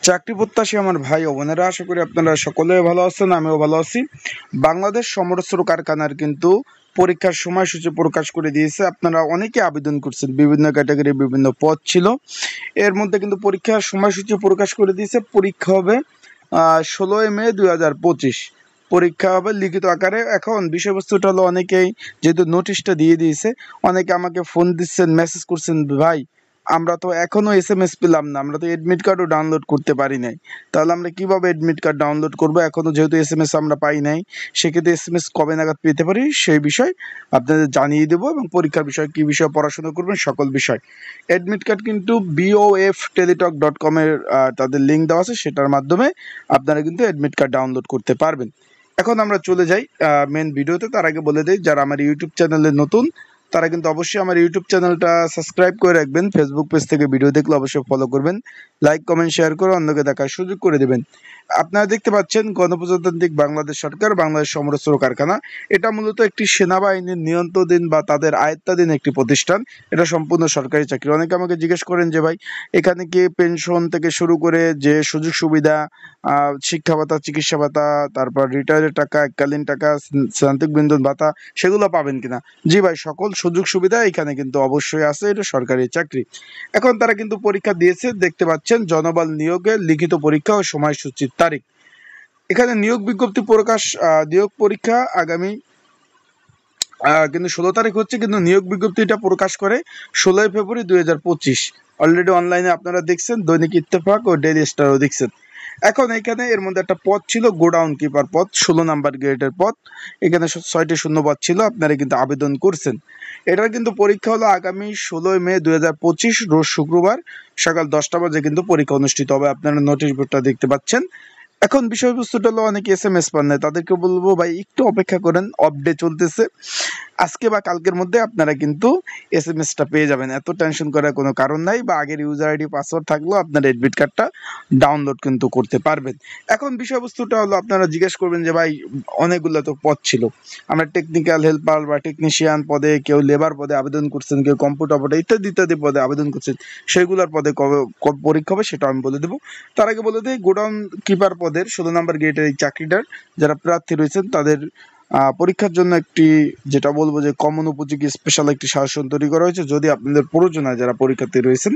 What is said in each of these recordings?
চাকরি প্রত্যাশী আমার ভাই ও বোনেরা, আশা করি আপনারা সকলে ভালো আছেন, আমিও ভালো আছি। বাংলাদেশ সমরস্ত্র কারখানার কিন্তু পরীক্ষার সময়সূচি প্রকাশ করে দিয়েছে। আপনারা অনেকে আবেদন করছেন, বিভিন্ন ক্যাটাগরি বিভিন্ন পদ ছিল। এর মধ্যে কিন্তু পরীক্ষার সময়সূচি প্রকাশ করে দিয়েছে। পরীক্ষা হবে 16 মে 2025। পরীক্ষা হবে লিখিত আকারে। এখন বিষয়বস্তুটা হলো, অনেকেই যেহেতু নোটিশটা দিয়ে দিয়েছে, অনেকে আমাকে ফোন দিচ্ছেন, মেসেজ করছেন, ভাই আমরা তো এখনো SMS পেলাম না, আমরা তো এডমিট কার্ডও ডাউনলোড করতে পারি নাই। তাহলে আমরা কিভাবে এডমিট কার্ড ডাউনলোড করব? এখনো যেহেতু SMS আমরা পাই নাই, সেক্ষেত্রে SMS কবে নাগাদ পেতে পারি সেই বিষয় আপনাদের জানিয়ে দেবো, এবং পরীক্ষার বিষয় কি বিষয়ে পড়াশোনা করবেন সকল বিষয়। এডমিট কার্ড কিন্তু BOFTeletalk.com এর তাদের লিঙ্ক দেওয়া আছে, সেটার মাধ্যমে আপনারা কিন্তু এডমিট কার্ড ডাউনলোড করতে পারবেন। এখন আমরা চলে যাই মেন ভিডিওতে। তার আগে বলে দেই, যারা আমার ইউটিউব চ্যানেলে নতুন তারা কিন্তু অবশ্যই আমার ইউটিউব চ্যানেলটা সাবস্ক্রাইব করে রাখবেন। ফেসবুক পেজ থেকে ভিডিও দেখলে অবশ্যই ফলো করবেন, লাইক কমেন্ট শেয়ার করে অন্যকে দেখার সুযোগ করে দেবেন। আপনারা দেখতে পাচ্ছেন গণপ্রজাতান্ত্রিক বাংলাদেশ সরকার বাংলাদেশ সমরস্ত্র কারখানা, এটা মূলত একটি সেনাবাহিনীর নিয়ন্ত্রণাধীন বা তাদের আয়ত্তাধীন একটি প্রতিষ্ঠান। এটা সম্পূর্ণ সরকারি চাকরি। অনেকে আমাকে জিজ্ঞেস করেন যে ভাই, এখানে কি পেনশন থেকে শুরু করে যে সুযোগ সুবিধা, শিক্ষা ভাতা, চিকিৎসা ভাতা, তারপর রিটায়ারের টাকা, এককালীন টাকা, শ্রান্তিক বিনোদন ভাতা, সেগুলো পাবেন কিনা? জি ভাই, সকল সুযোগ সুবিধা এখানে কিন্তু অবশ্যই আছে। এটা সরকারি চাকরি। এখন তারা কিন্তু পরীক্ষা দিয়েছে, দেখতে পাচ্ছেন জনবল নিয়োগের লিখিত পরীক্ষা ও সময়সূচির তারিখ। এখানে নিয়োগ বিজ্ঞপ্তি প্রকাশ, নিয়োগ পরীক্ষা আগামী কিন্তু 16 তারিখ হচ্ছে, কিন্তু নিয়োগ বিজ্ঞপ্তিটা প্রকাশ করে 16 ফেব্রুয়ারি 2025। অলরেডি অনলাইনে আপনারা দেখছেন, দৈনিক ইত্তেফাক ও ডেইলি স্টারও দেখছেন। এখন এখানে এর মধ্যে একটা পদ ছিল গোডাউন কিপার পদ, 16 নাম্বার গ্রেডের পদ। এখানে 6টি শূন্যপদ ছিল, আপনারা কিন্তু আবেদন করছেন। এটার কিন্তু পরীক্ষা হলো আগামী 16 মে 2025 রোজ শুক্রবার সকাল 10টা বাজে কিন্তু পরীক্ষা অনুষ্ঠিত হবে। আপনারা নোটিশ বোর্ডটা দেখতে পাচ্ছেন। এখন বিষয়বস্তুটা হলো, অনেকে SMS পান না, তাদেরকে বলবো ভাই একটু অপেক্ষা করেন, আপডেট চলতেছে, আজকে বা কালকের মধ্যে আপনারা কিন্তু SMS-টা পেয়ে যাবেন। এত টেনশন করার কোনো কারণ নাই, বা আগের ইউজার আইডি পাসওয়ার্ড থাকলেও আপনারা এডমিট কার্ডটা ডাউনলোড কিন্তু করতে পারবেন। এখন বিষয়বস্তুটা হলো, আপনারা জিজ্ঞেস করবেন যে ভাই অনেকগুলো তো পদ ছিল, আমরা টেকনিক্যাল হেল্পার বা টেকনিশিয়ান পদে, কেউ লেবার পদে আবেদন করছেন, কেউ কম্পিউটার পদে, ইত্যাদি ইত্যাদি পদে আবেদন করছেন, সেইগুলোর পদে কবে পরীক্ষা হবে সেটা আমি বলে দেবো। তার আগে বলে দিই, গোডাউন কিপার পদের 16 নাম্বার গেটের এই চাকরিটার যারা প্রার্থী রয়েছেন তাদের পরীক্ষার জন্য একটি, যেটা বলবো যে কমন উপযোগী স্পেশাল একটি সাজেশন তৈরি করা হয়েছে। যদি আপনাদের প্রয়োজন হয়, যারা পরীক্ষার্থী রয়েছেন,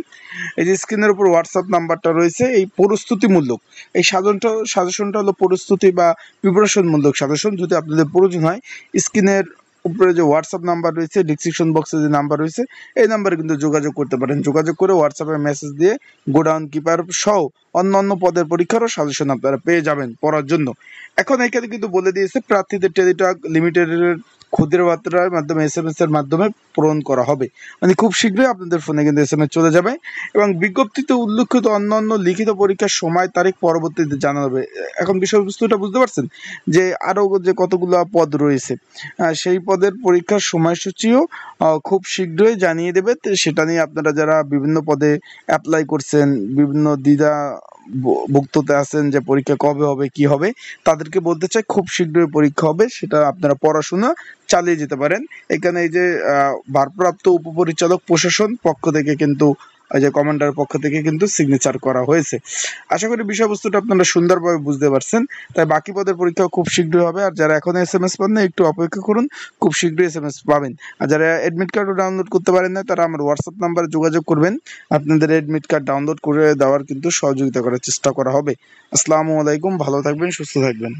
এই যে স্ক্রিনের উপর হোয়াটসঅ্যাপ নাম্বারটা রয়েছে, এই প্রস্তুতিমূলক এই সাজেশনটা হলো প্রস্তুতি বা প্রিপারেশনমূলক সাজেশন। যদি আপনাদের প্রয়োজন হয়, স্ক্রিনের উপরে যে হোয়াটসঅ্যাপ নাম্বার রয়েছে, ডিসক্রিপশন বক্সে যে নাম্বার রয়েছে, এই নাম্বারে কিন্তু যোগাযোগ করতে পারেন। যোগাযোগ করে হোয়াটসঅ্যাপে মেসেজ দিয়ে গোডাউন কিপার সহ অন্যান্য পদের পরীক্ষারও সাজেশন আপনারা পেয়ে যাবেন পড়ার জন্য। এখন এখানে কিন্তু বলে দিয়েছে, প্রার্থীদের টেলিটক লিমিটেডের ক্ষুদ্র বার্তার মাধ্যমে SMS এর মাধ্যমে পূরণ করা হবে। মানে খুব শীঘ্রই আপনাদের ফোনে কিন্তু SMS চলে যাবে, এবং বিজ্ঞপ্তিতে উল্লেখিত অন্যান্য লিখিত পরীক্ষার সময় তারিখ পরবর্তীতে জানানো হবে। এখন বিষয়বস্তুটা বুঝতে পারছেন যে আরও যে কতগুলো পদ রয়েছে, সেই পদের পরীক্ষার সময়সূচিও খুব শীঘ্রই জানিয়ে দেবে। সেটা নিয়ে আপনারা যারা বিভিন্ন পদে অ্যাপ্লাই করছেন, বিভিন্ন দ্বিধা ভুক্ততে আছেন যে পরীক্ষা কবে হবে কি হবে, তাদেরকে বলতে চাই খুব শীঘ্রই পরীক্ষা হবে, সেটা আপনারা পড়াশোনা চালিয়ে যেতে পারেন। এখানে এই যে ভারপ্রাপ্ত উপপরিচালক প্রশাসন পক্ষ থেকে কিন্তু, যে কমান্ডার পক্ষ থেকে কিন্তু সিগনেচার করা হয়েছে। আশা করি বিষয়বস্তুটা আপনারা সুন্দরভাবে বুঝতে পারছেন। তাই বাকি পদের পরীক্ষা খুব শীঘ্রই হবে। আর যারা এখনো SMS পান না, একটু অপেক্ষা করুন, খুব শীঘ্রই SMS পাবেন। আর যারা এডমিট কার্ডও ডাউনলোড করতে পারেন না, তারা আমার হোয়াটসঅ্যাপ নাম্বারে যোগাযোগ করবেন, আপনাদের এডমিট কার্ড ডাউনলোড করে দেওয়ার কিন্তু সহযোগিতা করার চেষ্টা করা হবে। আসসালামু আলাইকুম, ভালো থাকবেন, সুস্থ থাকবেন।